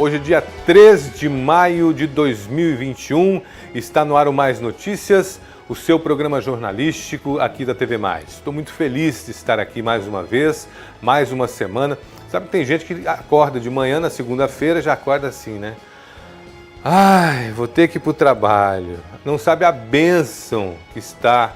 Hoje é dia 3 de maio de 2021, está no ar o Mais Notícias, o seu programa jornalístico aqui da TV Mais. Estou muito feliz de estar aqui mais uma vez, mais uma semana. Sabe que tem gente que acorda de manhã, na segunda-feira, já acorda assim, né? Ai, vou ter que ir para o trabalho. Não sabe a bênção que está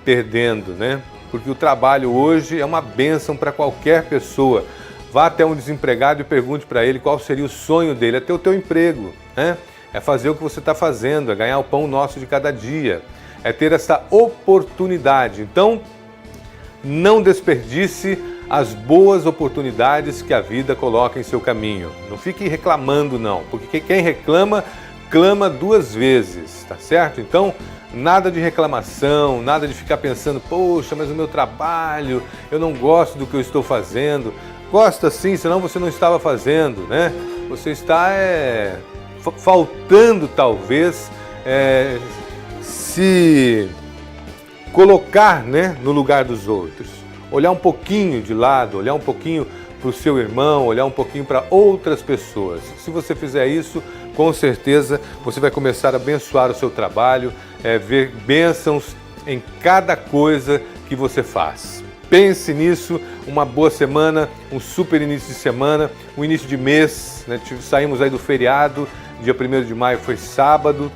perdendo, né? Porque o trabalho hoje é uma bênção para qualquer pessoa. Vá até um desempregado e pergunte para ele qual seria o sonho dele. É ter o teu emprego, né? É fazer o que você está fazendo, é ganhar o pão nosso de cada dia. É ter essa oportunidade. Então, não desperdice as boas oportunidades que a vida coloca em seu caminho. Não fique reclamando não, porque quem reclama, clama duas vezes, tá certo? Então, nada de reclamação, nada de ficar pensando, poxa, mas o meu trabalho, eu não gosto do que eu estou fazendo. Gosta sim, senão você não estava fazendo, né? Você está faltando talvez se colocar, né, no lugar dos outros. Olhar um pouquinho de lado, olhar um pouquinho para o seu irmão, olhar um pouquinho para outras pessoas. Se você fizer isso, com certeza você vai começar a abençoar o seu trabalho, ver bênçãos em cada coisa que você faz. Pense nisso, uma boa semana, um super início de semana, um início de mês, né? Saímos aí do feriado, dia 1º de maio foi sábado,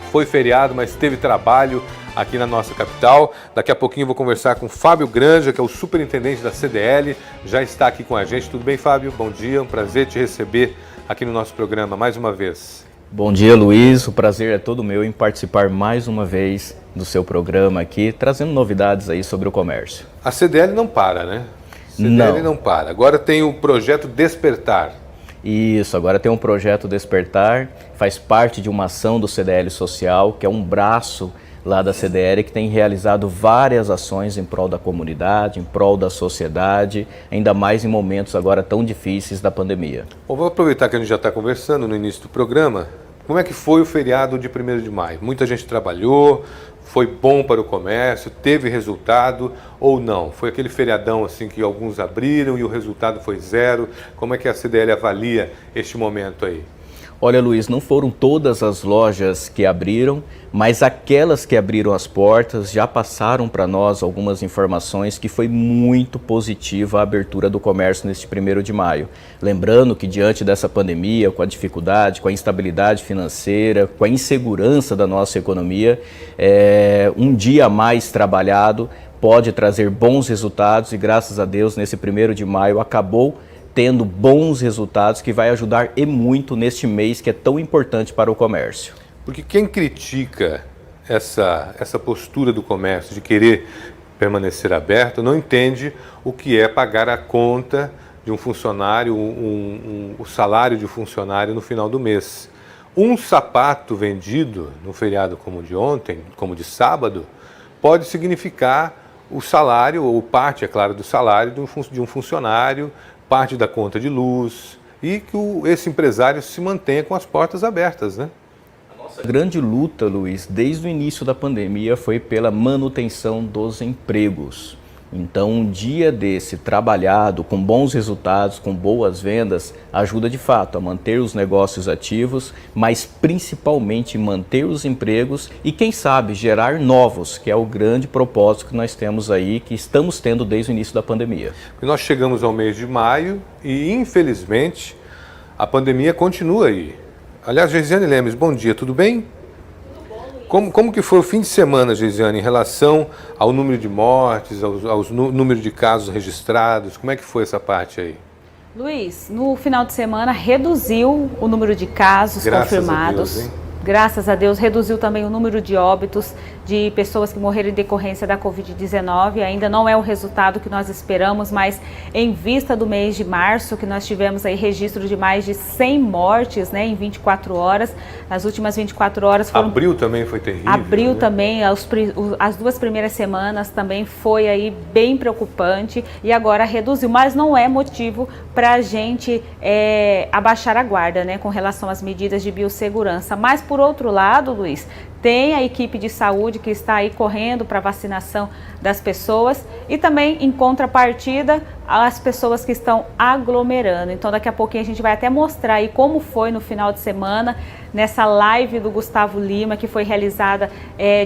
foi feriado, mas teve trabalho aqui na nossa capital. Daqui a pouquinho eu vou conversar com Fábio Granja, que é o superintendente da CDL, já está aqui com a gente. Tudo bem, Fábio? Bom dia, um prazer te receber aqui no nosso programa mais uma vez. Bom dia, Luiz, o prazer é todo meu em participar mais uma vez do seu programa aqui, trazendo novidades aí sobre o comércio. A CDL não para, né? A CDL não para. Agora tem o projeto Despertar. Isso, agora tem um projeto Despertar, faz parte de uma ação do CDL Social, que é um braço lá da CDL, que tem realizado várias ações em prol da comunidade, em prol da sociedade, ainda mais em momentos agora tão difíceis da pandemia. Bom, vou aproveitar que a gente já está conversando no início do programa. Como é que foi o feriado de 1º de maio? Muita gente trabalhou, foi bom para o comércio, teve resultado ou não? Foi aquele feriadão assim que alguns abriram e o resultado foi zero? Como é que a CDL avalia este momento aí? Olha, Luiz, não foram todas as lojas que abriram, mas aquelas que abriram as portas já passaram para nós algumas informações que foi muito positiva a abertura do comércio neste 1º de maio. Lembrando que diante dessa pandemia, com a dificuldade, com a instabilidade financeira, com a insegurança da nossa economia, um dia a mais trabalhado pode trazer bons resultados e graças a Deus nesse 1º de maio acabou tendo bons resultados que vai ajudar e muito neste mês que é tão importante para o comércio. Porque quem critica essa postura do comércio de querer permanecer aberto não entende o que é pagar a conta de um funcionário, o salário de um funcionário no final do mês. Um sapato vendido no feriado como de ontem, como de sábado, pode significar o salário, ou parte, é claro, do salário de um funcionário, parte da conta de luz e que esse empresário se mantenha com as portas abertas, né? A nossa grande luta, Luiz, desde o início da pandemia foi pela manutenção dos empregos. Então, um dia desse trabalhado, com bons resultados, com boas vendas, ajuda de fato a manter os negócios ativos, mas principalmente manter os empregos e, quem sabe, gerar novos, que é o grande propósito que nós temos aí, que estamos tendo desde o início da pandemia. Nós chegamos ao mês de maio e, infelizmente, a pandemia continua aí. Aliás, Geisiane Lemes, bom dia, tudo bem? Como que foi o fim de semana, Geisiane, em relação ao número de mortes, ao número de casos registrados? Como é que foi essa parte aí? Luiz, no final de semana reduziu o número de casos confirmados. Graças a Deus, hein? Graças a Deus, reduziu também o número de óbitos de pessoas que morreram em decorrência da Covid-19. Ainda não é o resultado que nós esperamos, mas em vista do mês de março, que nós tivemos aí registro de mais de 100 mortes, né, em 24 horas. As últimas 24 horas foram... Abril também foi terrível. Abril, né? Também, as 2 primeiras semanas também foi aí bem preocupante e agora reduziu, mas não é motivo para a gente abaixar a guarda, né, com relação às medidas de biossegurança. Mas, por por outro lado, Luiz, tem a equipe de saúde que está aí correndo para a vacinação das pessoas e também, em contrapartida, as pessoas que estão aglomerando. Então, daqui a pouquinho a gente vai até mostrar aí como foi no final de semana, nessa live do Gustavo Lima, que foi realizada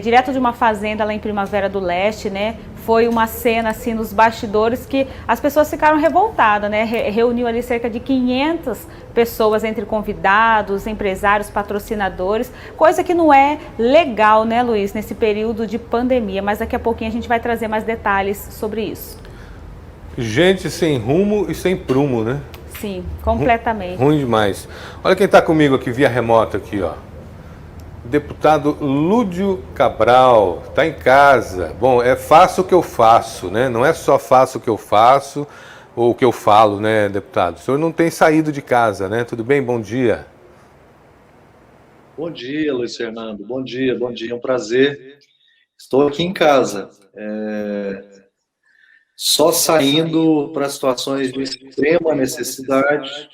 direto de uma fazenda lá em Primavera do Leste, né? Foi uma cena assim nos bastidores que as pessoas ficaram revoltadas, né? Reuniu ali cerca de 500 pessoas entre convidados, empresários, patrocinadores, coisa que não é legal, né, Luiz, nesse período de pandemia, mas daqui a pouquinho a gente vai trazer mais detalhes sobre isso. Gente sem rumo e sem prumo, né? Sim, completamente. Ruim demais. Olha quem está comigo aqui via remota aqui, ó. Deputado Lúdio Cabral, está em casa. Bom, faço o que eu faço, né? Não é só faço o que eu faço ou o que eu falo, né, deputado? O senhor não tem saído de casa, né? Tudo bem? Bom dia. Bom dia, Luiz Fernando. Bom dia, é um prazer. Estou aqui em casa, só saindo para situações de extrema necessidade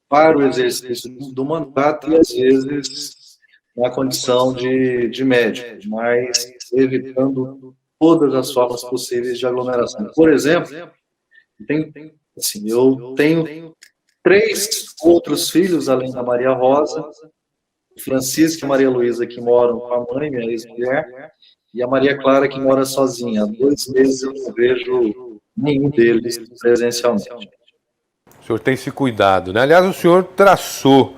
para o exercício do mandato e, às vezes, na condição de médico, mas evitando todas as formas possíveis de aglomeração. Por exemplo, eu tenho 3 outros filhos, além da Maria Rosa, Francisca e Maria Luísa, que moram com a mãe, minha ex-mulher, e a Maria Clara, que mora sozinha. Há 2 meses eu não vejo nenhum deles presencialmente. O senhor tem se cuidado, né? Aliás, o senhor traçou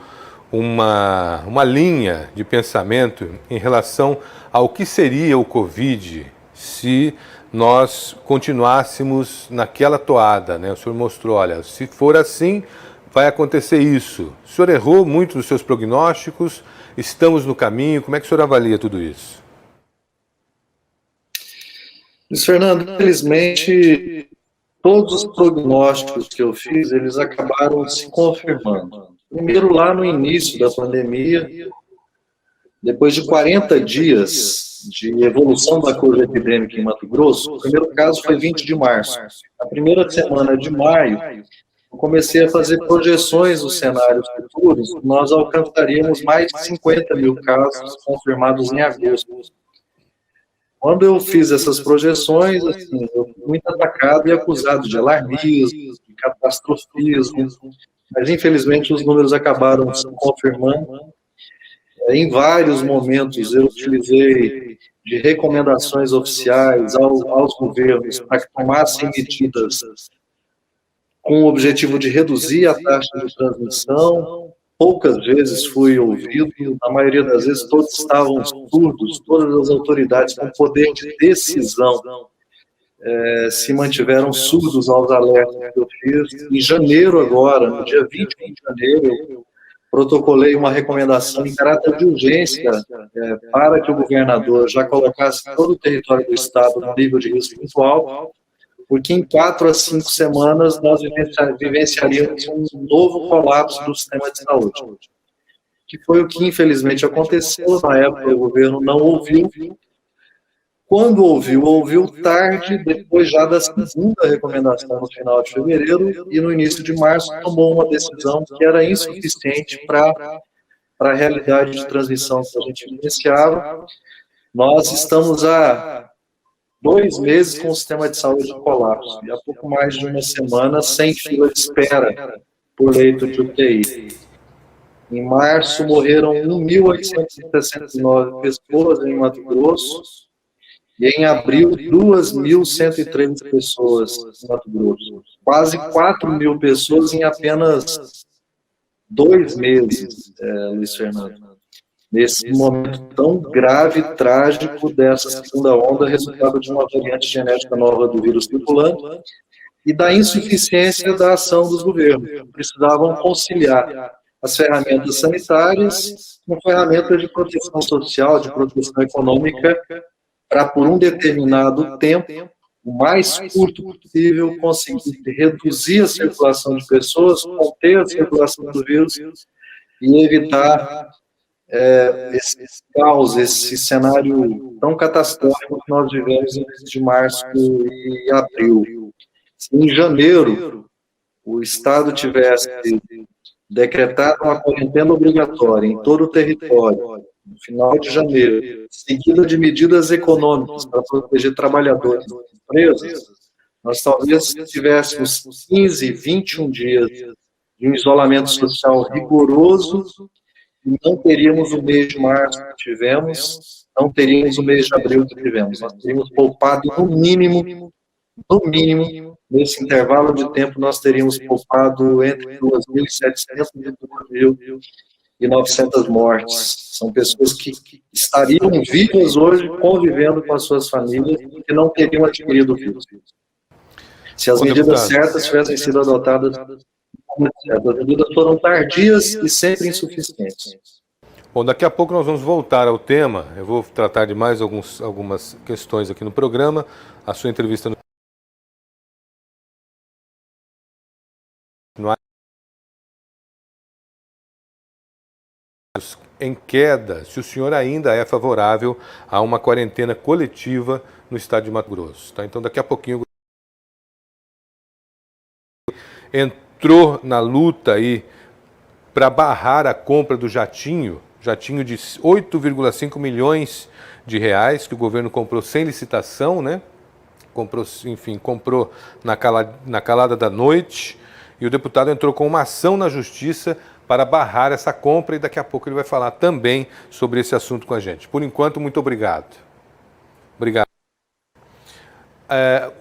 uma linha de pensamento em relação ao que seria o Covid se nós continuássemos naquela toada, né? O senhor mostrou, olha, se for assim, vai acontecer isso. O senhor errou muito nos seus prognósticos, estamos no caminho, como é que o senhor avalia tudo isso? Luiz Fernando, infelizmente, todos os prognósticos que eu fiz, eles acabaram se confirmando. Primeiro, lá no início da pandemia, depois de 40 dias de evolução da curva epidêmica em Mato Grosso, o primeiro caso foi 20 de março. Na primeira semana de maio, eu comecei a fazer projeções dos cenários futuros, nós alcançaríamos mais de 50 mil casos confirmados em agosto. Quando eu fiz essas projeções, assim, eu fui muito atacado e acusado de alarmismo, de catastrofismo, mas infelizmente os números acabaram se confirmando. Em vários momentos eu utilizei de recomendações oficiais aos governos para que tomassem medidas com o objetivo de reduzir a taxa de transmissão. Poucas vezes fui ouvido, na maioria das vezes todos estavam surdos, todas as autoridades com poder de decisão se mantiveram surdos aos alertas que eu fiz. Em janeiro agora, no dia 21 de janeiro, eu protocolei uma recomendação em caráter de urgência para que o governador já colocasse todo o território do estado no nível de risco muito alto, porque em 4 a 5 semanas nós vivenciaríamos um novo colapso do sistema de saúde, que foi o que infelizmente aconteceu. Na época o governo não ouviu. Quando ouviu tarde, depois já da segunda recomendação no final de fevereiro, e no início de março tomou uma decisão que era insuficiente para a realidade de transmissão que a gente vivenciava. Nós estamos há 2 meses com o sistema de saúde em colapso, e há pouco mais de uma semana sem fila de espera por leito de UTI. Em março morreram 1.869 pessoas em Mato Grosso, e em abril 2.103 pessoas em Mato Grosso. Quase 4.000 pessoas em apenas 2 meses, Luiz Fernando. Nesse momento tão grave e trágico dessa segunda onda, resultado de uma variante genética nova do vírus circulante e da insuficiência da ação dos governos. Precisavam conciliar as ferramentas sanitárias com ferramentas de proteção social, de proteção econômica, para, por um determinado tempo, o mais curto possível, conseguir reduzir a circulação de pessoas, conter a circulação do vírus e evitar esse caos, esse cenário tão catastrófico que nós vivemos em mês de março e abril. Se em janeiro o Estado tivesse decretado uma quarentena obrigatória em todo o território, no final de janeiro, seguida de medidas econômicas para proteger trabalhadores e empresas, nós talvez tivéssemos 15, 21 dias de um isolamento social rigoroso e não teríamos o mês de março que tivemos, não teríamos o mês de abril que tivemos. Nós teríamos poupado no mínimo, nesse intervalo de tempo, nós teríamos poupado entre 2.700 e 2.900 mortes. São pessoas que estariam vivas hoje, convivendo com as suas famílias e que não teriam adquirido o vírus. Se as medidas certas tivessem sido adotadas, as medidas foram tardias e sempre insuficientes. Bom, daqui a pouco nós vamos voltar ao tema. Eu vou tratar de mais algumas questões aqui no programa. A sua entrevista no em queda, se o senhor ainda é favorável a uma quarentena coletiva no estado de Mato Grosso. Tá? Então, daqui a pouquinho entrou na luta aí para barrar a compra do jatinho de 8,5 milhões de reais, que o governo comprou sem licitação, né? Comprou na calada da noite, e o deputado entrou com uma ação na justiça para barrar essa compra, e daqui a pouco ele vai falar também sobre esse assunto com a gente. Por enquanto, muito obrigado. Obrigado.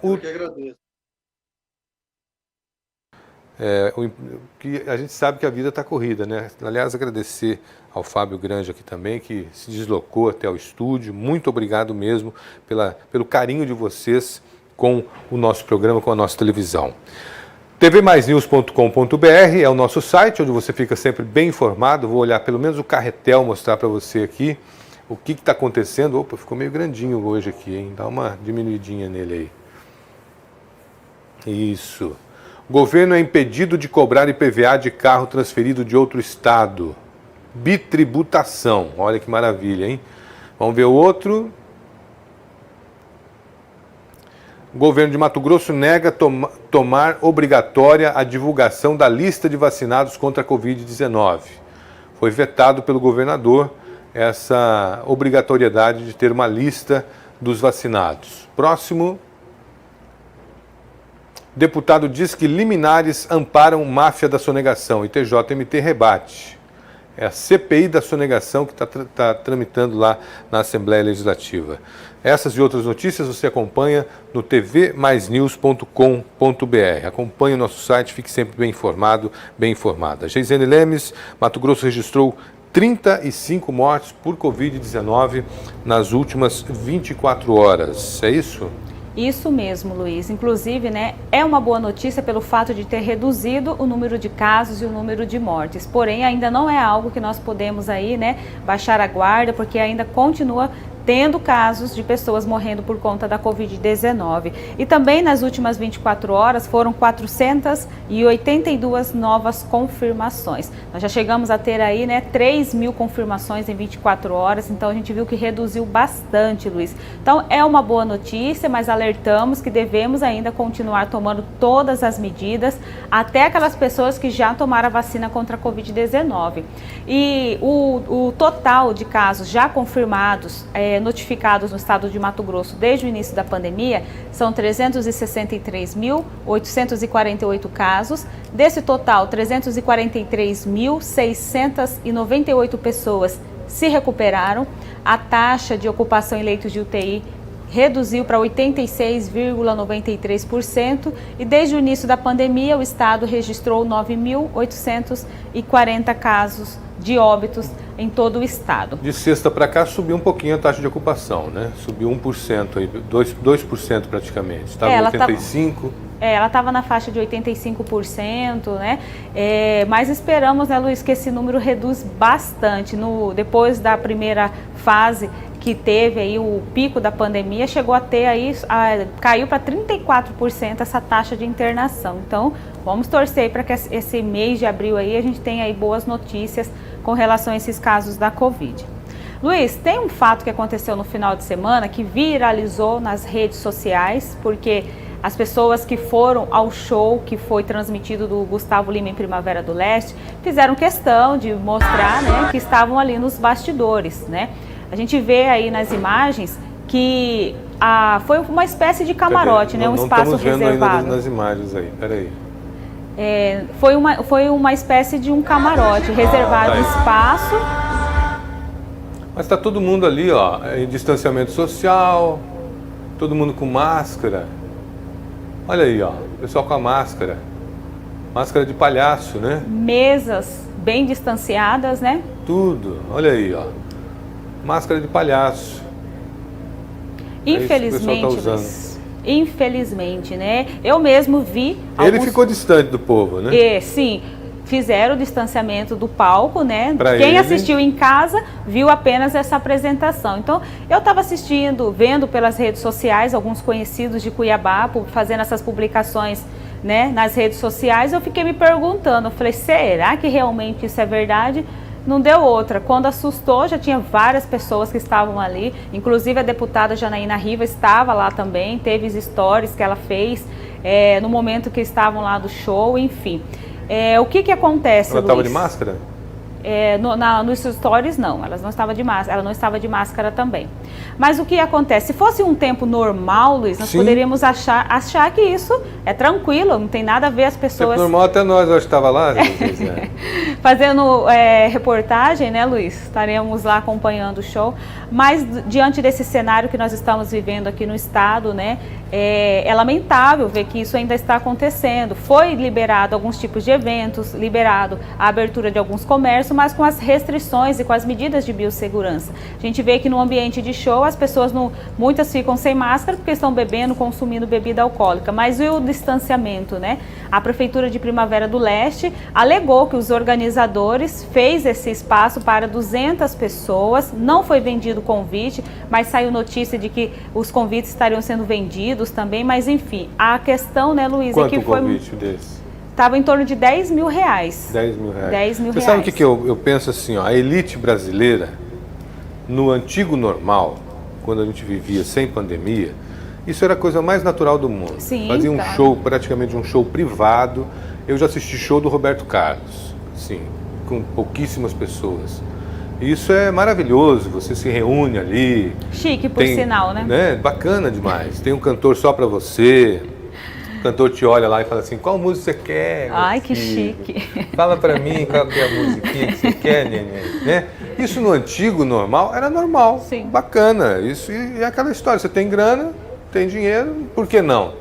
Eu que agradeço. A gente sabe que a vida está corrida, né? Aliás, agradecer ao Fábio Grande aqui também, que se deslocou até o estúdio. Muito obrigado mesmo pelo carinho de vocês com o nosso programa, com a nossa televisão. tvmaisnews.com.br é o nosso site, onde você fica sempre bem informado. Vou olhar pelo menos o carretel, mostrar para você aqui o que está acontecendo. Opa, ficou meio grandinho hoje aqui, hein? Dá uma diminuidinha nele aí. Isso. O governo é impedido de cobrar IPVA de carro transferido de outro estado. Bitributação. Olha que maravilha, hein? Vamos ver o outro. O governo de Mato Grosso nega tomar obrigatória a divulgação da lista de vacinados contra a Covid-19. Foi vetado pelo governador essa obrigatoriedade de ter uma lista dos vacinados. Próximo. Deputado diz que liminares amparam máfia da sonegação e TJMT rebate. É a CPI da sonegação que está tramitando lá na Assembleia Legislativa. Essas e outras notícias você acompanha no tvmaisnews.com.br. Acompanhe o nosso site, fique sempre bem informado, bem informada. Geisene Lemes, Mato Grosso registrou 35 mortes por Covid-19 nas últimas 24 horas. É isso? Isso mesmo, Luiz. Inclusive, né, é uma boa notícia pelo fato de ter reduzido o número de casos e o número de mortes. Porém, ainda não é algo que nós podemos aí, né, baixar a guarda, porque ainda continua tendo casos de pessoas morrendo por conta da Covid-19. E também nas últimas 24 horas foram 482 novas confirmações. Nós já chegamos a ter aí, né, 3.000 confirmações em 24 horas, então a gente viu que reduziu bastante, Luiz. Então é uma boa notícia, mas alertamos que devemos ainda continuar tomando todas as medidas, até aquelas pessoas que já tomaram a vacina contra a Covid-19. E o total de casos já confirmados, notificados no estado de Mato Grosso desde o início da pandemia são 363.848 casos. Desse total, 343.698 pessoas se recuperaram. A taxa de ocupação em leitos de UTI reduziu para 86,93% e desde o início da pandemia o estado registrou 9.840 casos de óbitos em todo o estado. De sexta para cá subiu um pouquinho a taxa de ocupação, né? Subiu 1%, aí, 2% praticamente. Estava em 85%. Ela estava na faixa de 85%, né? Mas esperamos, né, Luiz, que esse número reduz bastante. Depois da primeira fase que teve aí o pico da pandemia, chegou a ter aí, caiu para 34% essa taxa de internação. Então, vamos torcer para que esse mês de abril aí a gente tenha aí boas notícias com relação a esses casos da Covid. Luiz, tem um fato que aconteceu no final de semana que viralizou nas redes sociais, porque As pessoas que foram ao show que foi transmitido do Gustavo Lima em Primavera do Leste fizeram questão de mostrar, né, que estavam ali nos bastidores, né? A gente vê aí nas imagens que foi uma espécie de camarote, né, um espaço reservado. Não estamos vendo ainda nas imagens aí, peraí. Foi uma espécie de um camarote reservado, espaço. Mas está todo mundo ali, ó, em distanciamento social, todo mundo com máscara. Olha aí, ó, pessoal com a máscara. Máscara de palhaço, né? Mesas bem distanciadas, né? Tudo, olha aí, ó. Máscara de palhaço. Infelizmente, infelizmente, né? Eu mesmo vi. Ele ficou distante do povo, né? Sim. Fizeram o distanciamento do palco, né? Pra Quem ele assistiu em casa viu apenas essa apresentação. Então, eu estava assistindo, vendo pelas redes sociais, alguns conhecidos de Cuiabá fazendo essas publicações, né, nas redes sociais. Eu fiquei me perguntando, eu falei, será que realmente isso é verdade? Não deu outra. Quando assustou, já tinha várias pessoas que estavam ali, inclusive a deputada Janaína Riva estava lá também, teve os stories que ela fez no momento que estavam lá do show, enfim. O que acontece, Ela Luiz? estava de máscara? Nos stories não, ela não estava de máscara, ela não estava de máscara também. Mas o que acontece? Se fosse um tempo normal, Luiz, nós poderíamos achar que isso é tranquilo, não tem nada a ver as pessoas... Tempo normal até nós, eu estava lá. Fazendo reportagem, né, Luiz? Estaremos lá acompanhando o show. Mas diante desse cenário que nós estamos vivendo aqui no estado, né, é lamentável ver que isso ainda está acontecendo. Foi liberado alguns tipos de eventos, liberado a abertura de alguns comércios, mas com as restrições e com as medidas de biossegurança. A gente vê que no ambiente de show as pessoas, muitas ficam sem máscara porque estão bebendo, consumindo bebida alcoólica, mas e o distanciamento, né? A Prefeitura de Primavera do Leste alegou que os organizadores fez esse espaço para 200 pessoas, não foi vendido convite, mas saiu notícia de que os convites estariam sendo vendidos também, mas enfim, a questão, né, Luiz, é que foi... Quanto convite desse? Estava em torno de 10 mil reais. 10 mil reais. 10 mil Você reais. sabe o que eu penso assim, ó, a elite brasileira, no antigo normal, quando a gente vivia sem pandemia, isso era a coisa mais natural do mundo. Sim, fazia um show, praticamente um show privado. Eu já assisti show do Roberto Carlos, sim, com pouquíssimas pessoas. Isso é maravilhoso, você se reúne ali. Chique, por sinal, né? Bacana demais. Tem um cantor só pra você. O cantor te olha lá e fala assim, qual música você quer? Ai, que chique. Fala pra mim qual que é a musiquinha que você quer, neném, né? Isso no antigo normal era normal, sim, bacana. Isso é aquela história, você tem grana, tem dinheiro, por que não?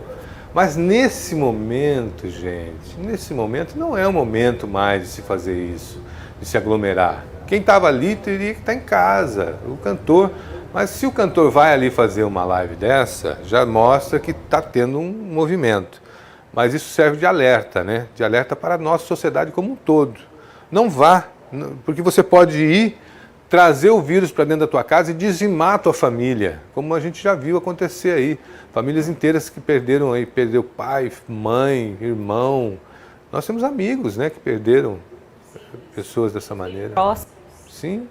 Mas nesse momento, gente, nesse momento não é o momento mais de se fazer isso, de se aglomerar. Quem estava ali teria que estar em casa, o cantor. Mas se o cantor vai ali fazer uma live dessa, já mostra que está tendo um movimento. Mas isso serve de alerta, né? De alerta para a nossa sociedade como um todo. Não vá, porque você pode ir, trazer o vírus para dentro da tua casa e dizimar a tua família, como a gente já viu acontecer aí. Famílias inteiras que perderam aí, perdeu pai, mãe, irmão. Nós temos amigos, né, que perderam pessoas dessa maneira. Sim.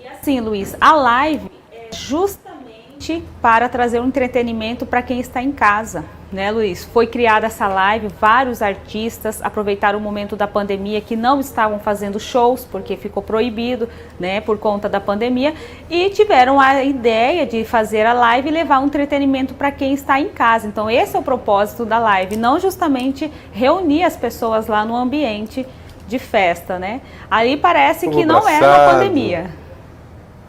E assim, Luiz, a live é justamente para trazer um entretenimento para quem está em casa, né, Luiz? Foi criada essa live, vários artistas aproveitaram o momento da pandemia que não estavam fazendo shows, porque ficou proibido, né, por conta da pandemia, e tiveram a ideia de fazer a live e levar um entretenimento para quem está em casa. Então esse é o propósito da live, não justamente reunir as pessoas lá no ambiente de festa, né? Ali parece que não era uma pandemia.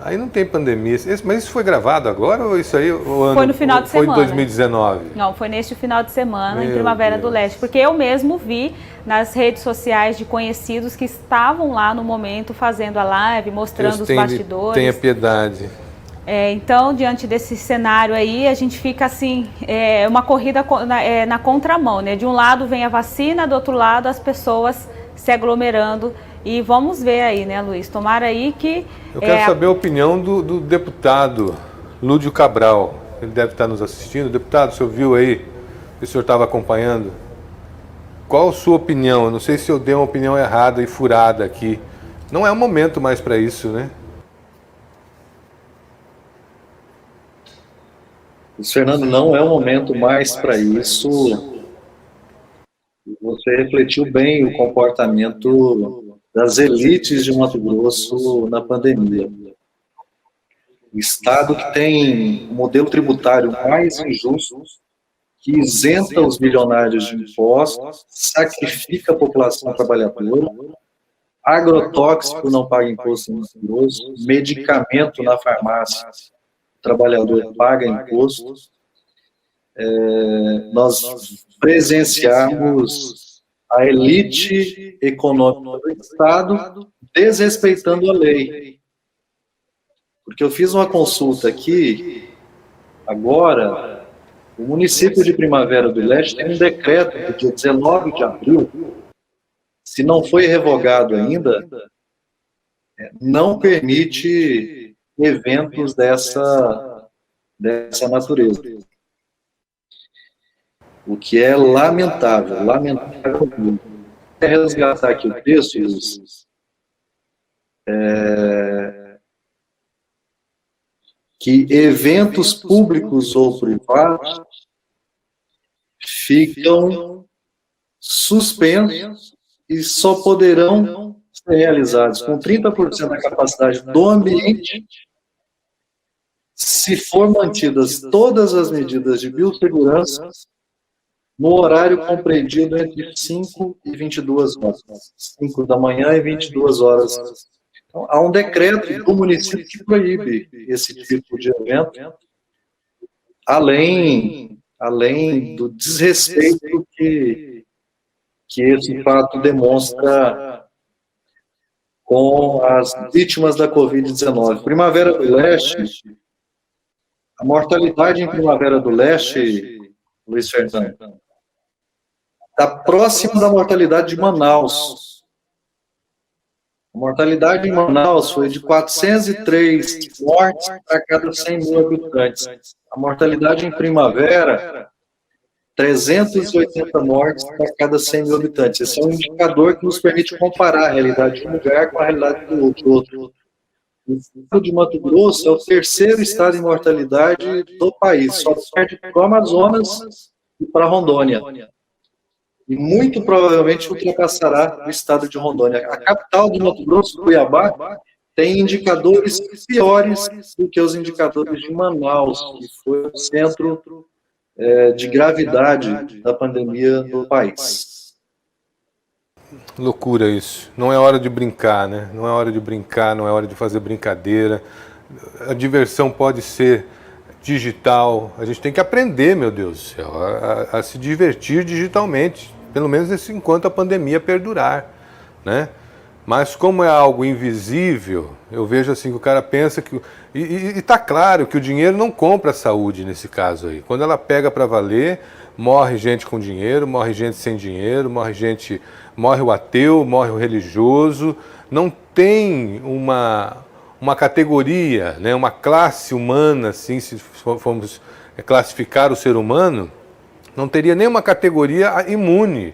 Aí não tem pandemia. Mas isso foi gravado agora ou isso aí? Foi no final de semana. Foi em 2019? Não, foi neste final de semana, em Primavera do Leste. Porque eu mesmo vi nas redes sociais de conhecidos que estavam lá no momento fazendo a live, mostrando os bastidores. Tenha piedade. Então, diante desse cenário aí, a gente fica assim, uma corrida na contramão, né? De um lado vem a vacina, do outro lado as pessoas se aglomerando. E vamos ver aí, né, Luiz? Tomara aí que... Eu quero saber a opinião do deputado Lúdio Cabral. Ele deve estar nos assistindo. Deputado, o senhor viu aí? O senhor estava acompanhando? Qual a sua opinião? Eu não sei se eu dei uma opinião errada e furada aqui. Não é o momento mais para isso, né? Fernando, não é o momento mais para isso. Você refletiu bem o comportamento das elites de Mato Grosso na pandemia. O estado que tem o modelo tributário mais injusto, que isenta os bilionários de impostos, sacrifica a população trabalhadora, agrotóxico não paga imposto em Mato Grosso, medicamento na farmácia, o trabalhador paga imposto. Nós presenciamos a elite econômica do estado desrespeitando a lei. Porque eu fiz uma consulta aqui, agora, o município de Primavera do Leste tem um decreto do dia 19 de abril, se não foi revogado ainda, não permite eventos dessa natureza. O que é lamentável, lamentável. É resgatar aqui o texto, Luiz, que eventos públicos ou privados ficam suspensos e só poderão ser realizados com 30% da capacidade do ambiente se for mantidas todas as medidas de biossegurança no horário compreendido entre 5 e 22 horas. 5 da manhã e 22 horas. Então, há um decreto do município que proíbe esse tipo de evento, além do desrespeito que esse fato demonstra com as vítimas da Covid-19. Primavera do Leste, a mortalidade em Primavera do Leste, Luiz Fernando, está próximo da mortalidade de Manaus. A mortalidade em Manaus foi de 403 mortes a cada 100 mil habitantes. A mortalidade em Primavera, 380 mortes a cada 100 mil habitantes. Esse é um indicador que nos permite comparar a realidade de um lugar com a realidade do outro. O estado de Mato Grosso é o terceiro estado em mortalidade do país, só perde para o Amazonas e para Rondônia. E muito provavelmente ultrapassará o estado de Rondônia. A capital do Mato Grosso, Cuiabá, tem indicadores piores do que os indicadores de Manaus, que foi o centro de gravidade da pandemia no país. Loucura isso. Não é hora de brincar, né? Não é hora de brincar, não é hora de fazer brincadeira. A diversão pode ser digital. A gente tem que aprender, meu Deus do céu, a se divertir digitalmente, pelo menos enquanto a pandemia perdurar, né? Mas como é algo invisível, eu vejo assim que o cara pensa que... E tá claro que o dinheiro não compra a saúde nesse caso aí. Quando ela pega para valer, morre gente com dinheiro, morre gente sem dinheiro, morre o ateu, morre o religioso. Não tem uma categoria, né, uma classe humana, assim, se formos classificar o ser humano, não teria nenhuma categoria imune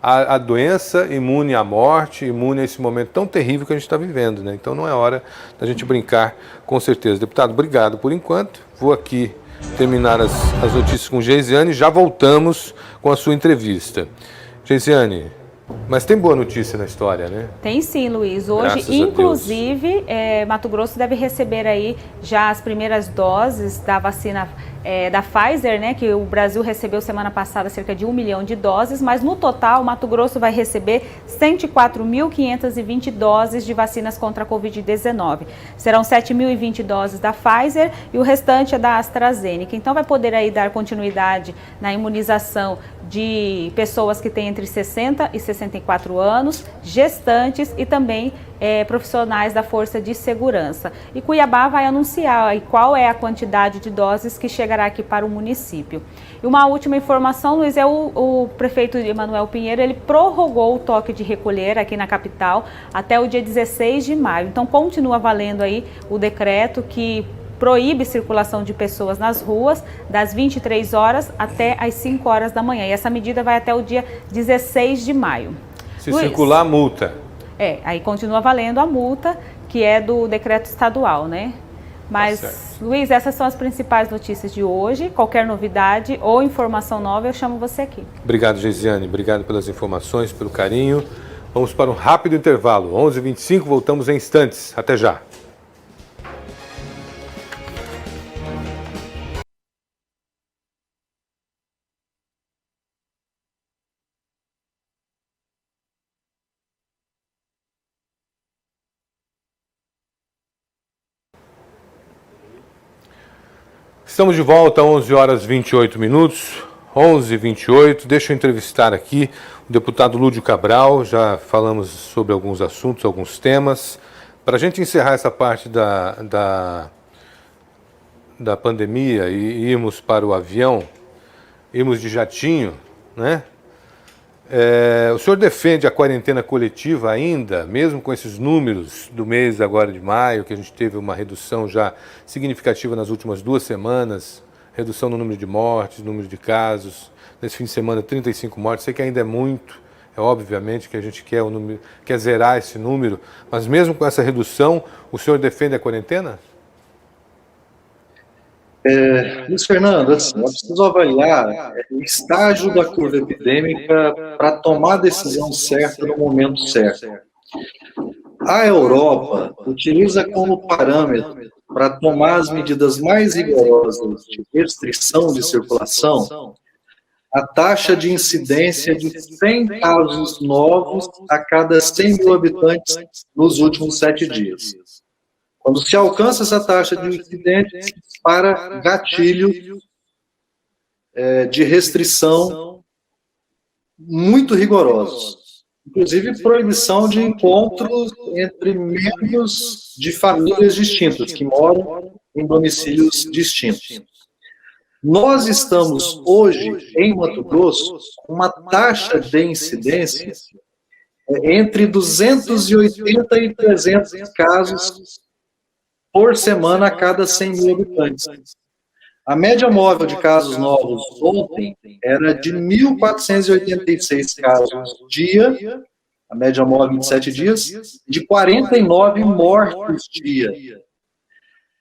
à doença, imune à morte, imune a esse momento tão terrível que a gente está vivendo, né? Então não é hora da gente brincar, com certeza. Deputado, obrigado por enquanto. Vou aqui terminar as notícias com Geisiane e já voltamos com a sua entrevista. Geisiane, mas tem boa notícia na história, né? Tem sim, Luiz. Hoje, inclusive, Mato Grosso deve receber aí já as primeiras doses da vacina da Pfizer, né, que o Brasil recebeu semana passada cerca de 1 milhão de doses, mas no total, Mato Grosso vai receber 104.520 doses de vacinas contra a Covid-19. Serão 7.020 doses da Pfizer e o restante é da AstraZeneca. Então vai poder aí dar continuidade na imunização de pessoas que têm entre 60 e 64 anos, gestantes e também profissionais da Força de Segurança. E Cuiabá vai anunciar aí qual é a quantidade de doses que chegará aqui para o município. E uma última informação, Luiz, o prefeito Emanuel Pinheiro, ele prorrogou o toque de recolher aqui na capital até o dia 16 de maio. Então continua valendo aí o decreto que proíbe circulação de pessoas nas ruas das 23 horas até as 5 horas da manhã. E essa medida vai até o dia 16 de maio. Se circular, multa. Aí continua valendo a multa, que é do decreto estadual, né? Mas, Luiz, essas são as principais notícias de hoje. Qualquer novidade ou informação nova, eu chamo você aqui. Obrigado, Geisiane. Obrigado pelas informações, pelo carinho. Vamos para um rápido intervalo. 11h25, voltamos em instantes. Até já. Estamos de volta, 11 horas 28 minutos, 11h28. Deixa eu entrevistar aqui o deputado Lúdio Cabral. Já falamos sobre alguns assuntos, alguns temas. Para a gente encerrar essa parte da pandemia e irmos para o avião, irmos de jatinho, né? O senhor defende a quarentena coletiva ainda, mesmo com esses números do mês agora de maio, que a gente teve uma redução já significativa nas últimas 2 semanas, redução no número de mortes, número de casos, nesse fim de semana 35 mortes, sei que ainda é muito, obviamente que a gente quer zerar esse número, mas mesmo com essa redução, o senhor defende a quarentena? Luiz Fernando, assim, eu preciso avaliar o estágio da curva epidêmica para tomar a decisão certa no momento certo. A Europa utiliza como parâmetro para tomar as medidas mais rigorosas de restrição de circulação a taxa de incidência de 100 casos novos a cada 100 mil habitantes nos últimos 7 dias. Quando se alcança essa taxa de incidência, se dispara gatilho de restrição muito rigorosos. Inclusive, proibição de encontros entre membros de famílias distintas, que moram em domicílios distintos. Nós estamos hoje, em Mato Grosso, com uma taxa de incidência entre 280 e 300 casos por semana a cada 100 mil habitantes. A média móvel de casos novos ontem era de 1.486 casos dia, a média móvel de 7 dias, de 49 mortes dia.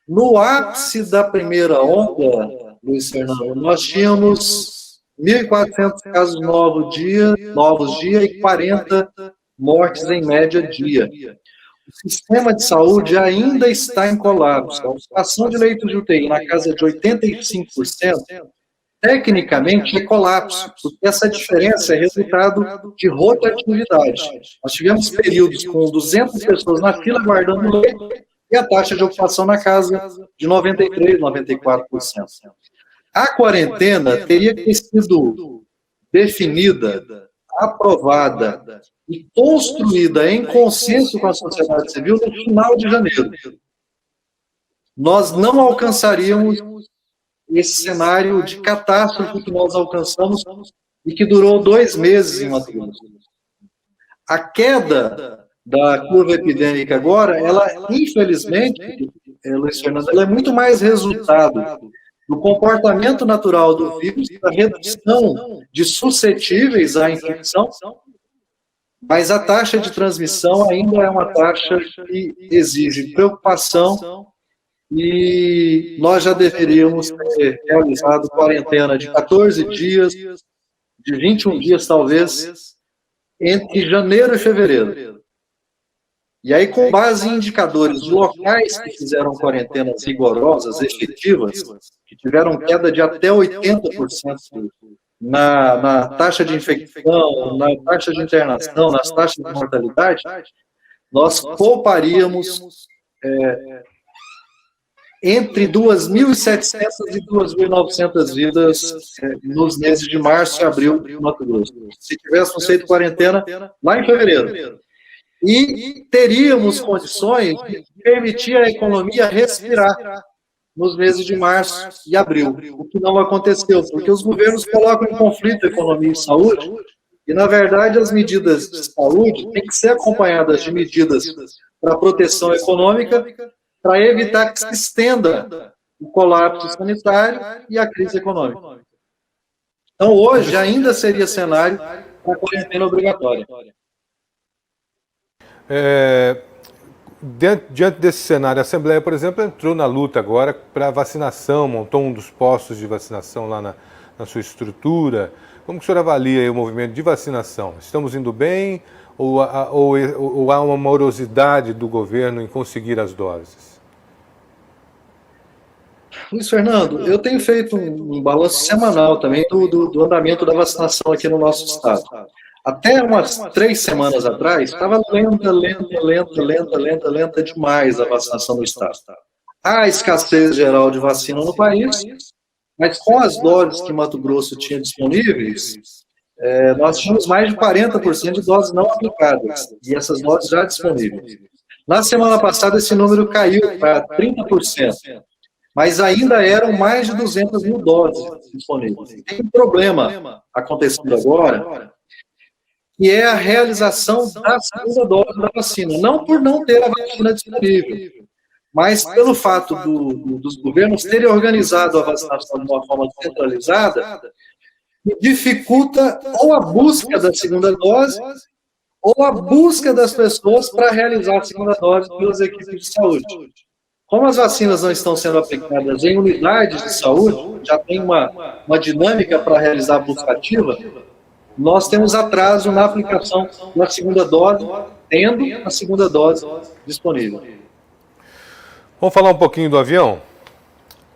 No ápice da primeira onda, Luiz Fernando, nós tínhamos 1.400 casos novos dia e 40 mortes em média dia. O sistema de saúde ainda está em colapso. A ocupação de leitos de UTI na casa de 85%, tecnicamente é colapso, porque essa diferença é resultado de rotatividade. Nós tivemos períodos com 200 pessoas na fila aguardando leito e a taxa de ocupação na casa de 93%, 94%. A quarentena teria que ter sido definida, aprovada e construída em consenso com a sociedade civil no final de janeiro. Nós não alcançaríamos esse cenário de catástrofe que nós alcançamos e que durou 2 meses em Mato Grosso. A queda da curva epidêmica agora, ela, infelizmente, Luiz Fernando, ela é muito mais resultado do comportamento natural do vírus, da redução de suscetíveis à infecção, mas a taxa de transmissão ainda é uma taxa que exige preocupação e nós já deveríamos ter realizado quarentena de 14 dias, de 21 dias talvez, entre janeiro e fevereiro. E aí, com base em indicadores de locais que fizeram quarentenas rigorosas, efetivas, que tiveram queda de até 80% na taxa de infecção, na taxa de internação, nas taxas de mortalidade, nós pouparíamos entre 2.700 e 2.900 vidas nos meses de março e abril no Mato Grosso. Se tivéssemos feito quarentena lá em fevereiro. E teríamos condições de permitir à economia respirar nos meses de março e abril, o que não aconteceu, porque os governos colocam em conflito economia e saúde, e, na verdade, as medidas de saúde têm que ser acompanhadas de medidas para proteção econômica, para evitar que se estenda o colapso sanitário e a crise econômica. Então, hoje, ainda seria cenário para a quarentena obrigatória. Diante desse cenário, a Assembleia, por exemplo, entrou na luta agora para vacinação, montou um dos postos de vacinação lá na sua estrutura. Como que o senhor avalia aí o movimento de vacinação? Estamos indo bem ou há uma morosidade do governo em conseguir as doses? Luiz Fernando, eu tenho feito um balanço semanal também do andamento da vacinação aqui no nosso estado. Até umas 3 semanas atrás, estava lenta demais a vacinação no estado. Há escassez geral de vacina no país, mas com as doses que Mato Grosso tinha disponíveis, nós tínhamos mais de 40% de doses não aplicadas, e essas doses já disponíveis. Na semana passada, esse número caiu para 30%. Mas ainda eram mais de 200 mil doses disponíveis. Tem um problema acontecendo agora, que é a realização da segunda dose da vacina. Não por não ter a vacina disponível, mas pelo fato dos governos terem organizado a vacinação de uma forma centralizada, que dificulta ou a busca da segunda dose, ou a busca das pessoas para realizar a segunda dose pelas equipes de saúde. Como as vacinas não estão sendo aplicadas em unidades de saúde, já tem uma dinâmica para realizar a busca ativa, nós temos atraso na aplicação da segunda dose, tendo a segunda dose disponível. Vamos falar um pouquinho do avião?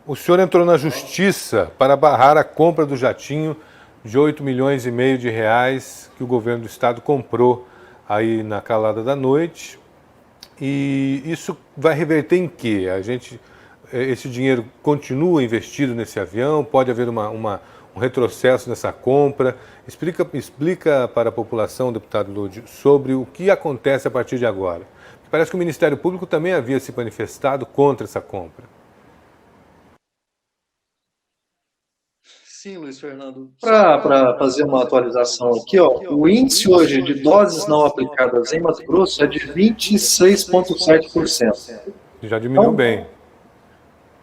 O senhor entrou na justiça para barrar a compra do jatinho de 8,5 milhões de reais que o governo do estado comprou aí na calada da noite. E isso vai reverter em quê? Esse dinheiro continua investido nesse avião? Pode haver um retrocesso nessa compra? Explica para a população, deputado Lúdio, sobre o que acontece a partir de agora. Parece que o Ministério Público também havia se manifestado contra essa compra. Sim, Luiz Fernando. Para fazer uma atualização aqui, o índice hoje de doses não aplicadas em Mato Grosso é de 26,7%. Já diminuiu bem.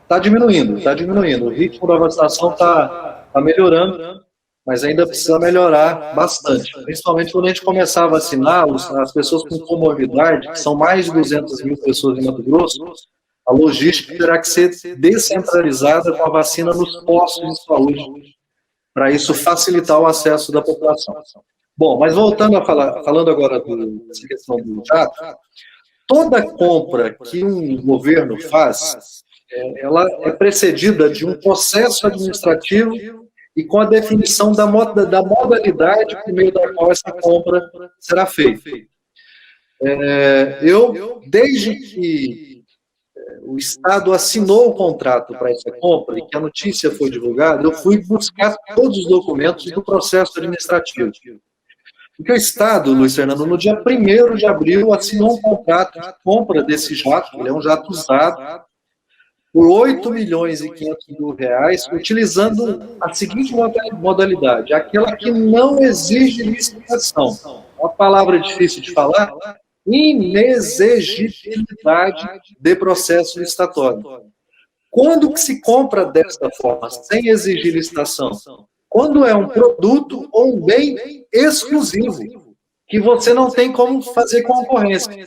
Está diminuindo. O ritmo da vacinação está melhorando, mas ainda precisa melhorar bastante. Principalmente quando a gente começar a vacinar as pessoas com comorbidade, que são mais de 200 mil pessoas em Mato Grosso, a logística terá que ser descentralizada com a vacina nos postos de saúde, para isso facilitar o acesso da população. Bom, mas voltando a falando agora dessa questão do jato, toda compra que um governo faz, ela é precedida de um processo administrativo e com a definição da modalidade por meio da qual essa compra será feita. Desde que o Estado assinou o contrato para essa compra e que a notícia foi divulgada, eu fui buscar todos os documentos do processo administrativo. Porque o Estado, Luiz Fernando, no dia 1º de abril, assinou um contrato de compra desse jato, ele é um jato usado, por 8,5 milhões de reais, utilizando a seguinte modalidade, aquela que não exige licitação. Uma palavra difícil de falar, inexigibilidade de processo licitatório. Quando que se compra desta forma, sem exigir licitação? Quando é um produto ou um bem exclusivo, que você não tem como fazer concorrência.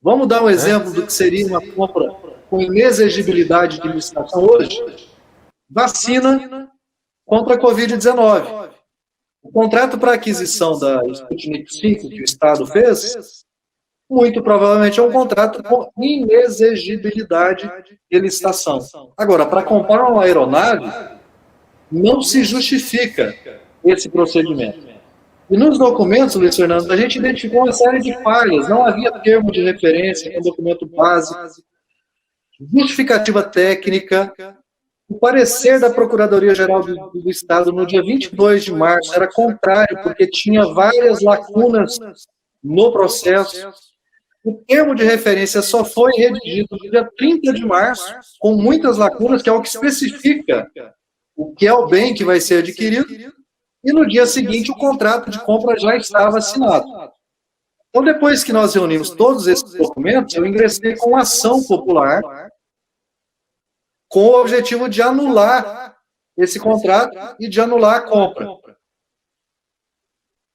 Vamos dar um exemplo do que seria uma compra com inexigibilidade de licitação hoje? Vacina contra a Covid-19. O contrato para aquisição da Sputnik V que o Estado fez, muito provavelmente é um contrato com inexigibilidade de licitação. Agora, para comprar uma aeronave, não se justifica esse procedimento. E nos documentos, Luiz Fernando, a gente identificou uma série de falhas. Não havia termo de referência com documento básico, justificativa técnica. O parecer da Procuradoria-Geral do Estado no dia 22 de março era contrário, porque tinha várias lacunas no processo. O termo de referência só foi redigido no dia 30 de março, com muitas lacunas, que é o que especifica o que é o bem que vai ser adquirido, e no dia seguinte o contrato de compra já estava assinado. Então, depois que nós reunimos todos esses documentos, eu ingressei com ação popular, com o objetivo de anular esse contrato e de anular a compra.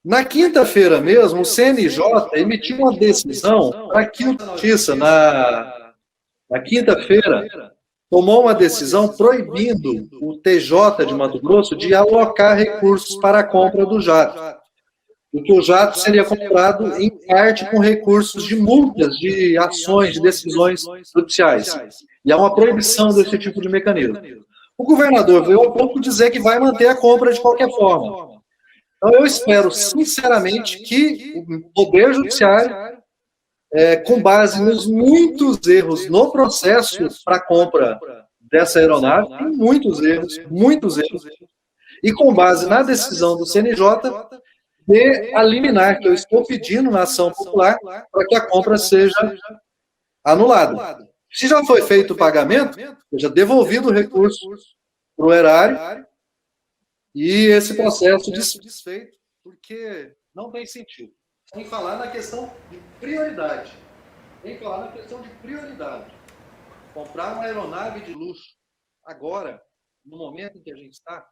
Na quinta-feira mesmo, o CNJ emitiu uma decisão para que a Justiça, na quinta-feira, tomou uma decisão proibindo o TJ de Mato Grosso de alocar recursos para a compra do jato. Porque o jato seria comprado, em parte, com recursos de multas, de ações, de decisões judiciais. E há uma proibição desse tipo de mecanismo. O governador veio ao ponto de dizer que vai manter a compra de qualquer forma. Então, eu espero, sinceramente, que o Poder Judiciário, com base nos muitos erros no processo para a compra dessa aeronave, tem muitos erros, e com base na decisão do CNJ, de a liminar que eu estou pedindo na ação popular para que a compra seja anulada. Se já foi feito o pagamento, seja devolvido o recurso para o erário e esse processo desfeito, porque não tem sentido. Sem falar na questão de prioridade. Comprar uma aeronave de luxo agora, no momento em que a gente está,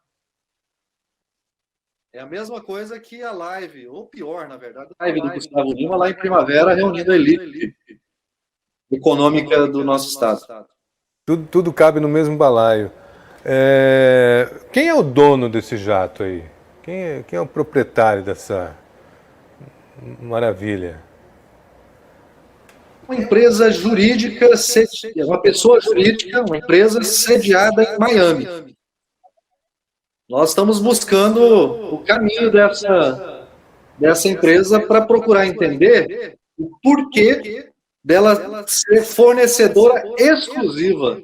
é a mesma coisa que a live, ou pior, na verdade, a live do Gustavo Lima lá em Primavera, reunindo a elite econômica do nosso estado. Tudo cabe no mesmo balaio. Quem é o dono desse jato aí? Quem é o proprietário dessa maravilha? Uma empresa jurídica, uma pessoa jurídica, uma empresa sediada em Miami. Nós estamos buscando o caminho dessa empresa para procurar entender o porquê dela ser fornecedora exclusiva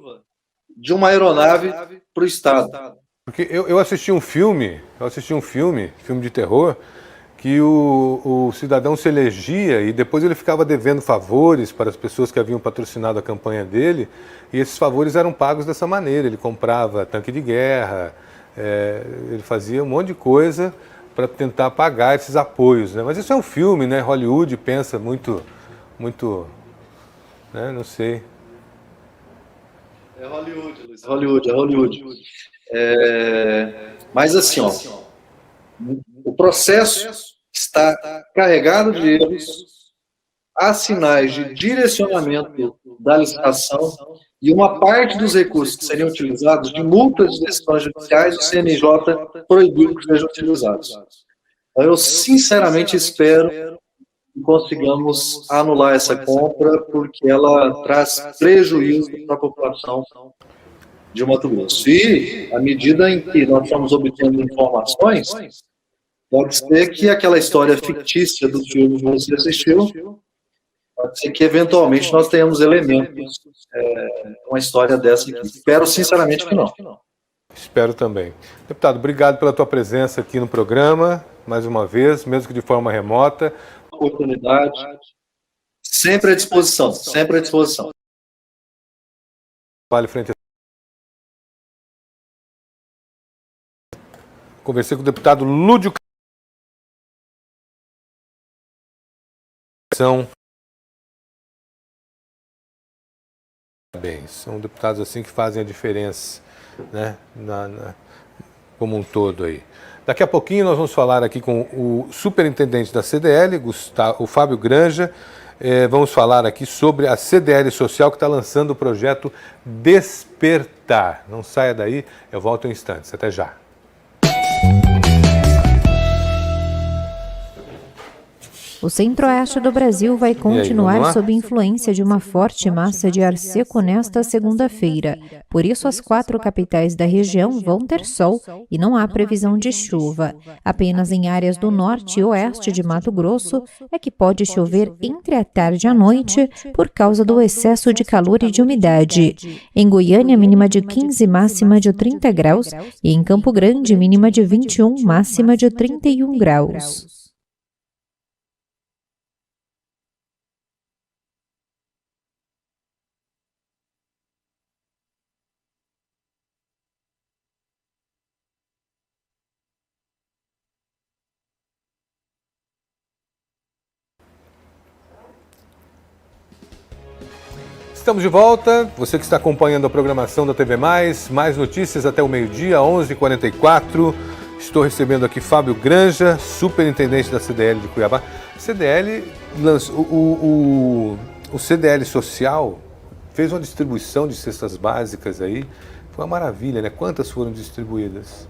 de uma aeronave para o Estado. Porque eu assisti um filme de terror, que o cidadão se elegia e depois ele ficava devendo favores para as pessoas que haviam patrocinado a campanha dele, e esses favores eram pagos dessa maneira. Ele comprava tanque de guerra, ele fazia um monte de coisa para tentar pagar esses apoios, né? Mas isso é um filme, né? Hollywood pensa muito, né? Não sei. É Hollywood, Luiz. Hollywood. Mas assim, o processo está carregado de erros, há sinais de direcionamento da licitação e uma parte dos recursos que seriam utilizados de multas de decisões judiciais, o CNJ proibiu que sejam utilizados. Então, eu sinceramente espero que consigamos anular essa compra, porque ela traz prejuízo para a população de Mato Grosso. E, à medida em que nós estamos obtendo informações, pode ser que aquela história fictícia do filme que você assistiu, pode ser que eventualmente nós tenhamos elementos, uma história dessa aqui. Espero sinceramente que não. Espero também. Deputado, obrigado pela tua presença aqui no programa, mais uma vez, mesmo que de forma remota. Oportunidade, sempre à disposição, Vale frente. Conversei com o deputado Lúdio. São deputados assim que fazem a diferença, né, como um todo aí. Daqui a pouquinho nós vamos falar aqui com o superintendente da CDL, o Fábio Granja. Vamos falar aqui sobre a CDL Social, que está lançando o projeto Despertar. Não saia daí, eu volto em instantes. Até já. O centro-oeste do Brasil vai continuar sob influência de uma forte massa de ar seco nesta segunda-feira. Por isso, as 4 capitais da região vão ter sol e não há previsão de chuva. Apenas em áreas do norte e oeste de Mato Grosso é que pode chover entre a tarde e a noite por causa do excesso de calor e de umidade. Em Goiânia, mínima de 15, máxima de 30 graus e em Campo Grande, mínima de 21, máxima de 31 graus. Estamos de volta, você que está acompanhando a programação da TV Mais notícias até o meio-dia, 11h44. Estou recebendo aqui Fábio Granja, superintendente da CDL de Cuiabá. CDL lançou, o CDL Social fez uma distribuição de cestas básicas aí. Foi uma maravilha, né? Quantas foram distribuídas?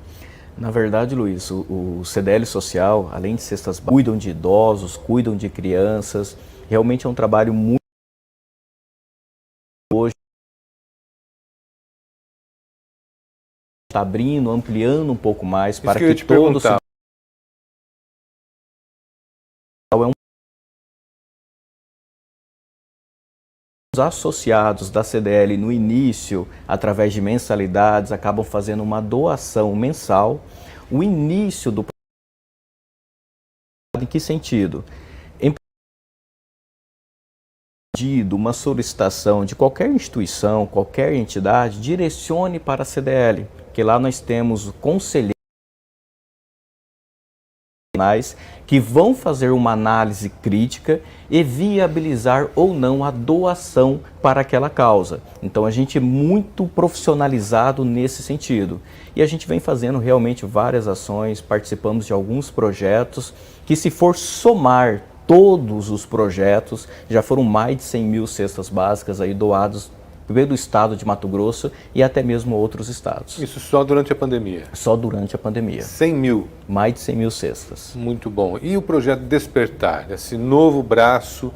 Na verdade, Luiz, o CDL Social, além de cestas básicas, cuidam de idosos, cuidam de crianças. Realmente é um trabalho muito hoje está abrindo, ampliando um pouco mais para que todos é os associados da CDL no início, através de mensalidades, acabam fazendo uma doação mensal. O início do em que sentido? Em pedido, uma solicitação de qualquer instituição, qualquer entidade, direcione para a CDL, que lá nós temos conselheiros que vão fazer uma análise crítica e viabilizar ou não a doação para aquela causa. Então a gente é muito profissionalizado nesse sentido. E a gente vem fazendo realmente várias ações, participamos de alguns projetos que, se for somar todos os projetos, já foram mais de 100 mil cestas básicas aí doados pelo estado de Mato Grosso e até mesmo outros estados. Isso só durante a pandemia? Só durante a pandemia. 100 mil? Mais de 100 mil cestas. Muito bom. E o projeto Despertar, esse novo braço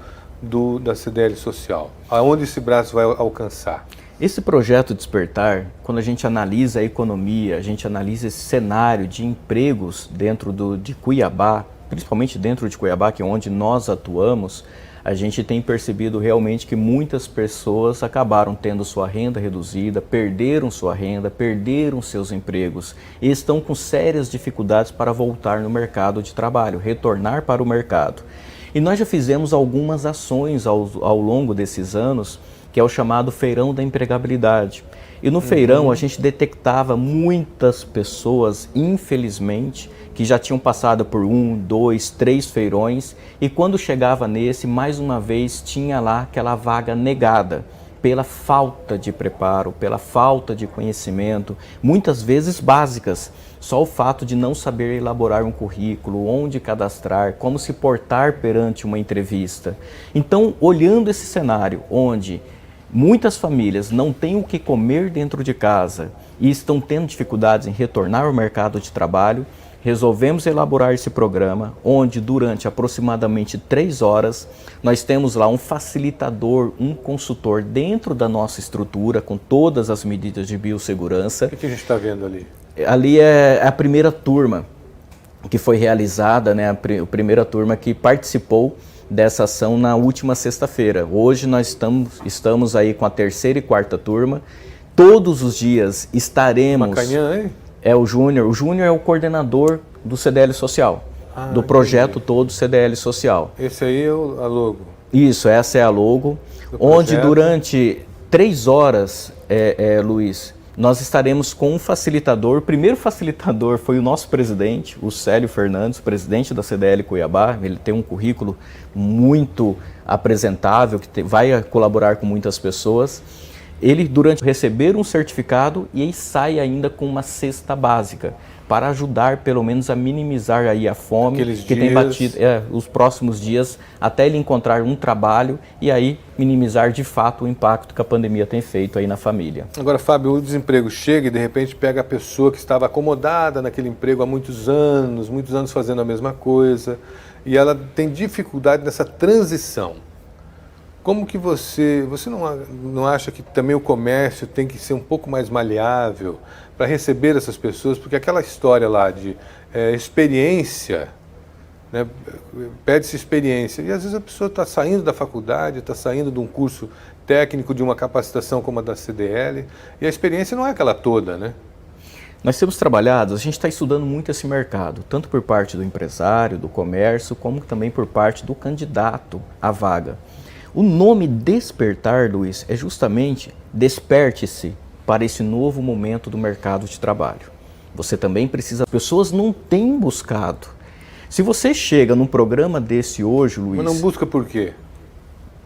da CDL Social? Aonde esse braço vai alcançar? Esse projeto Despertar, quando a gente analisa a economia, a gente analisa esse cenário de empregos dentro de Cuiabá, principalmente dentro de Cuiabá, que é onde nós atuamos, a gente tem percebido realmente que muitas pessoas acabaram tendo sua renda reduzida, perderam sua renda, perderam seus empregos e estão com sérias dificuldades para voltar no mercado de trabalho, retornar para o mercado. E nós já fizemos algumas ações ao longo desses anos, que é o chamado Feirão da Empregabilidade. E no feirão a gente detectava muitas pessoas, infelizmente, que já tinham passado por 1, 2, 3 feirões e quando chegava nesse, mais uma vez, tinha lá aquela vaga negada pela falta de preparo, pela falta de conhecimento, muitas vezes básicas. Só o fato de não saber elaborar um currículo, onde cadastrar, como se portar perante uma entrevista. Então, olhando esse cenário onde muitas famílias não têm o que comer dentro de casa e estão tendo dificuldades em retornar ao mercado de trabalho, resolvemos elaborar esse programa, onde durante aproximadamente 3 horas nós temos lá um facilitador, um consultor dentro da nossa estrutura, com todas as medidas de biossegurança. O que a gente está vendo ali? Ali é a primeira turma que foi realizada, né, a primeira turma que participou dessa ação na última sexta-feira. Hoje nós estamos aí com a 3ª e 4ª turma. Todos os dias estaremos... Macanhã, hein? É o Júnior. O Júnior é o coordenador do CDL Social, do projeto entendi. Todo CDL Social. Esse aí é a logo? Isso, essa é a logo, onde durante 3 horas, Luiz, nós estaremos com um facilitador. O primeiro facilitador foi o nosso presidente, o Célio Fernandes, presidente da CDL Cuiabá. Ele tem um currículo muito apresentável, que vai colaborar com muitas pessoas. Ele, durante receber um certificado, e aí sai ainda com uma cesta básica, para ajudar pelo menos a minimizar aí a fome que tem batido os próximos dias, até ele encontrar um trabalho e aí minimizar de fato o impacto que a pandemia tem feito aí na família. Agora, Fábio, o desemprego chega e de repente pega a pessoa que estava acomodada naquele emprego há muitos anos fazendo a mesma coisa, e ela tem dificuldade nessa transição. Como que você não acha que também o comércio tem que ser um pouco mais maleável para receber essas pessoas? Porque aquela história lá de experiência, né, pede-se experiência. E às vezes a pessoa está saindo da faculdade, está saindo de um curso técnico, de uma capacitação como a da CDL, e a experiência não é aquela toda, né? Nós temos trabalhado, a gente está estudando muito esse mercado, tanto por parte do empresário, do comércio, como também por parte do candidato à vaga. O nome Despertar, Luiz, é justamente desperte-se para esse novo momento do mercado de trabalho. Você também precisa... As pessoas não têm buscado. Se você chega num programa desse hoje, Luiz... Mas não busca por quê?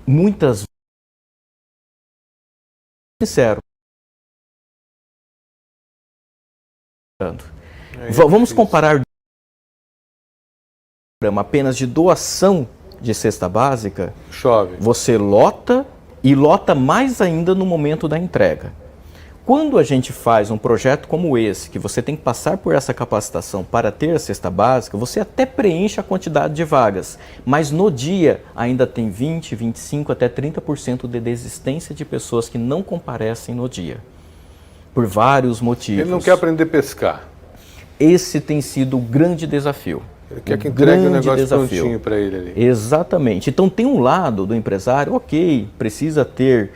Muitas vezes... Sincero. Vamos comparar apenas de doação de cesta básica. Chove. Você lota e lota mais ainda no momento da entrega. Quando a gente faz um projeto como esse, que você tem que passar por essa capacitação para ter a cesta básica, você até preenche a quantidade de vagas, mas no dia ainda tem 20, 25 até 30% de desistência de pessoas que não comparecem no dia, por vários motivos. Ele não quer aprender a pescar. Esse tem sido o grande desafio. Ele quer que entregue o negócio prontinho para ele ali. Exatamente. Então tem um lado do empresário, ok, precisa ter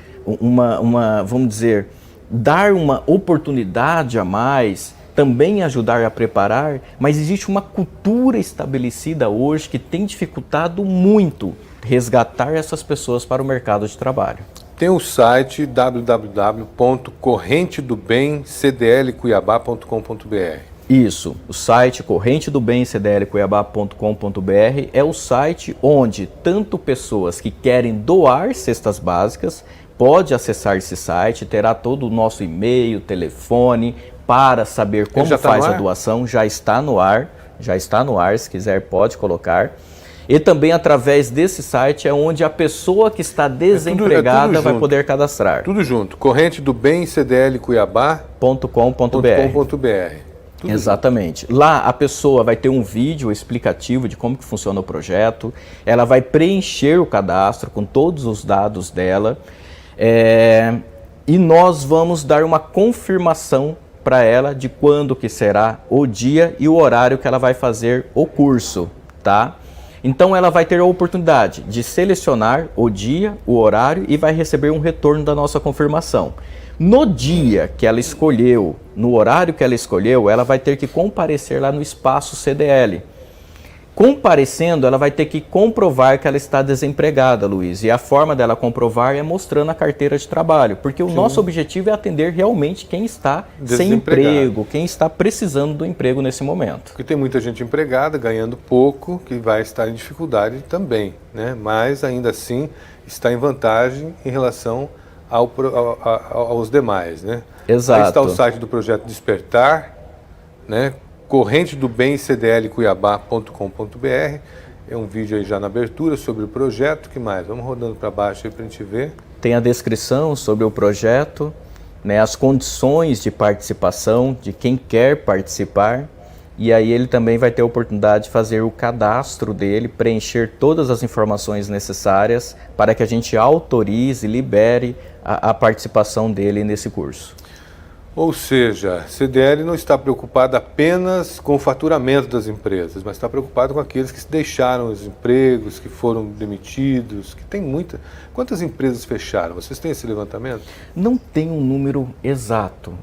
vamos dizer, dar uma oportunidade a mais, também ajudar a preparar, mas existe uma cultura estabelecida hoje que tem dificultado muito resgatar essas pessoas para o mercado de trabalho. Tem o site www.correntedobemcdlcuiabá.com.br. Isso, o site correntedobemcdlcuiabá.com.br é o site onde tanto pessoas que querem doar cestas básicas pode acessar esse site, terá todo o nosso e-mail, telefone para saber como faz a doação, já está no ar, se quiser pode colocar. E também através desse site é onde a pessoa que está desempregada vai poder cadastrar. Tudo junto, correntedobemcdlcuiabá.com.br. Exatamente. Lá a pessoa vai ter um vídeo explicativo de como que funciona o projeto, ela vai preencher o cadastro com todos os dados dela e nós vamos dar uma confirmação para ela de quando que será o dia e o horário que ela vai fazer o curso, tá? Então ela vai ter a oportunidade de selecionar o dia, o horário e vai receber um retorno da nossa confirmação. No dia que ela escolheu, no horário que ela escolheu, ela vai ter que comparecer lá no espaço CDL. Comparecendo, ela vai ter que comprovar que ela está desempregada, Luiz. E a forma dela comprovar é mostrando a carteira de trabalho, porque o nosso objetivo é atender realmente quem está sem emprego, quem está precisando do emprego nesse momento. Porque tem muita gente empregada, ganhando pouco, que vai estar em dificuldade também, né? Mas ainda assim está em vantagem em relação aos demais, né? Exato. Aí está o site do Projeto Despertar, né? correntedobemcdlcuiabá.com.br. É um vídeo aí já na abertura sobre o projeto. Que mais? Vamos rodando para baixo aí para a gente ver. Tem a descrição sobre o projeto, né, as condições de participação de quem quer participar. E aí ele também vai ter a oportunidade de fazer o cadastro dele, preencher todas as informações necessárias para que a gente autorize e libere a participação dele nesse curso. Ou seja, a CDL não está preocupada apenas com o faturamento das empresas, mas está preocupada com aqueles que deixaram os empregos, que foram demitidos, que tem muita... Quantas empresas fecharam? Vocês têm esse levantamento? Não tem um número exato,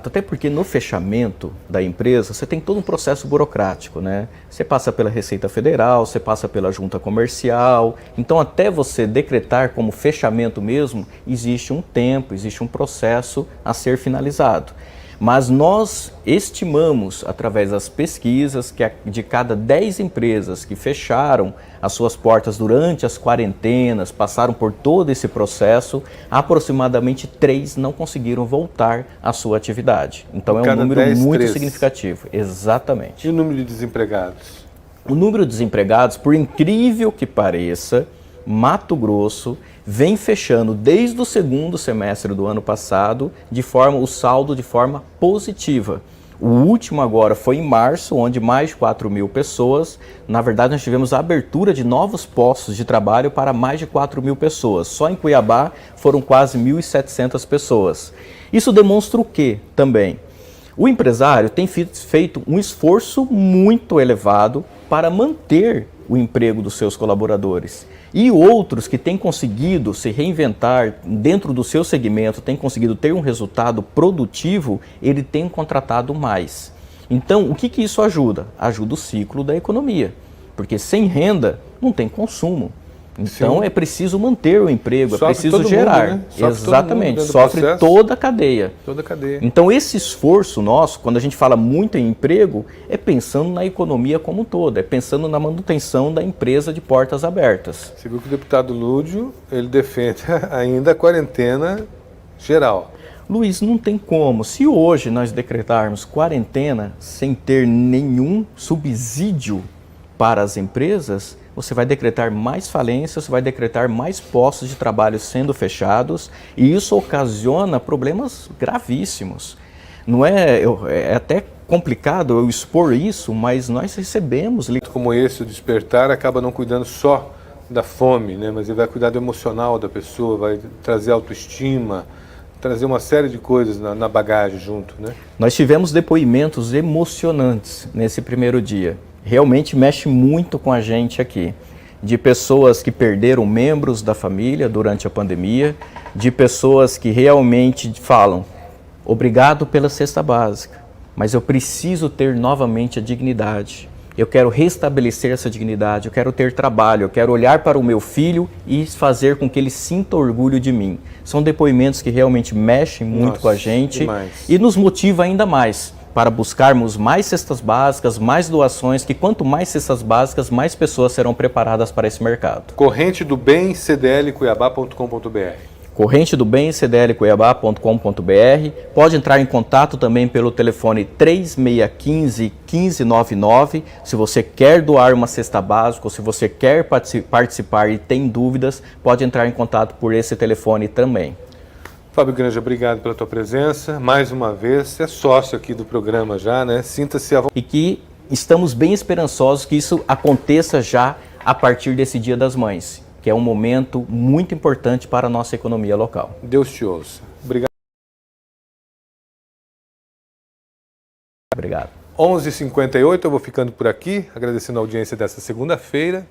até porque no fechamento da empresa você tem todo um processo burocrático, né? Você passa pela Receita Federal, você passa pela Junta Comercial, então até você decretar como fechamento mesmo, existe um tempo, existe um processo a ser finalizado. Mas nós estimamos, através das pesquisas, que de cada 10 empresas que fecharam as suas portas durante as quarentenas, passaram por todo esse processo, aproximadamente 3 não conseguiram voltar à sua atividade. Então é um número muito significativo. Exatamente. E o número de desempregados? O número de desempregados, por incrível que pareça, Mato Grosso vem fechando desde o segundo semestre do ano passado o saldo de forma positiva. O último agora foi em março, onde mais de 4.000 pessoas, na verdade nós tivemos a abertura de novos postos de trabalho para mais de 4.000 pessoas. Só em Cuiabá foram quase 1.700 pessoas. Isso demonstra o quê também? O empresário tem feito um esforço muito elevado para manter o emprego dos seus colaboradores. E outros que têm conseguido se reinventar dentro do seu segmento, têm conseguido ter um resultado produtivo, ele tem contratado mais. Então, o que isso ajuda? Ajuda o ciclo da economia, porque sem renda não tem consumo. Então, sim, é preciso manter o emprego, é preciso gerar. Mundo, né? Exatamente, sofre toda a cadeia. Toda a cadeia. Então, esse esforço nosso, quando a gente fala muito em emprego, é pensando na economia como um todo, é pensando na manutenção da empresa de portas abertas. Você viu que o deputado Lúdio, ele defende ainda a quarentena geral. Luiz, não tem como. Se hoje nós decretarmos quarentena sem ter nenhum subsídio para as empresas, você vai decretar mais falências, você vai decretar mais postos de trabalho sendo fechados e isso ocasiona problemas gravíssimos. Não é, é até complicado eu expor isso, mas nós recebemos... Como esse, o Despertar, acaba não cuidando só da fome, né? Mas ele vai cuidar do emocional da pessoa, vai trazer autoestima, trazer uma série de coisas na bagagem junto, né? Nós tivemos depoimentos emocionantes nesse primeiro dia. Realmente mexe muito com a gente aqui. De pessoas que perderam membros da família durante a pandemia, de pessoas que realmente falam, obrigado pela cesta básica, mas eu preciso ter novamente a dignidade. Eu quero restabelecer essa dignidade, eu quero ter trabalho, eu quero olhar para o meu filho e fazer com que ele sinta orgulho de mim. São depoimentos que realmente mexem muito com a gente demais. E nos motiva ainda mais para buscarmos mais cestas básicas, mais doações, que quanto mais cestas básicas, mais pessoas serão preparadas para esse mercado. Corrente do Bem, cdlcuiabá.com.br. Corrente do Bem, cdlcuiabá.com.br. Pode entrar em contato também pelo telefone 3615-1599. Se você quer doar uma cesta básica ou se você quer participar e tem dúvidas, pode entrar em contato por esse telefone também. Fábio Granja, obrigado pela tua presença. Mais uma vez, você é sócio aqui do programa já, né? Sinta-se à vontade. E que estamos bem esperançosos que isso aconteça já a partir desse Dia das Mães, que é um momento muito importante para a nossa economia local. Deus te ouça. Obrigado. Obrigado. 11h58, eu vou ficando por aqui, agradecendo a audiência dessa segunda-feira.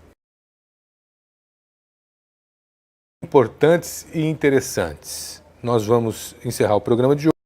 Importantes e interessantes. Nós vamos encerrar o programa de hoje.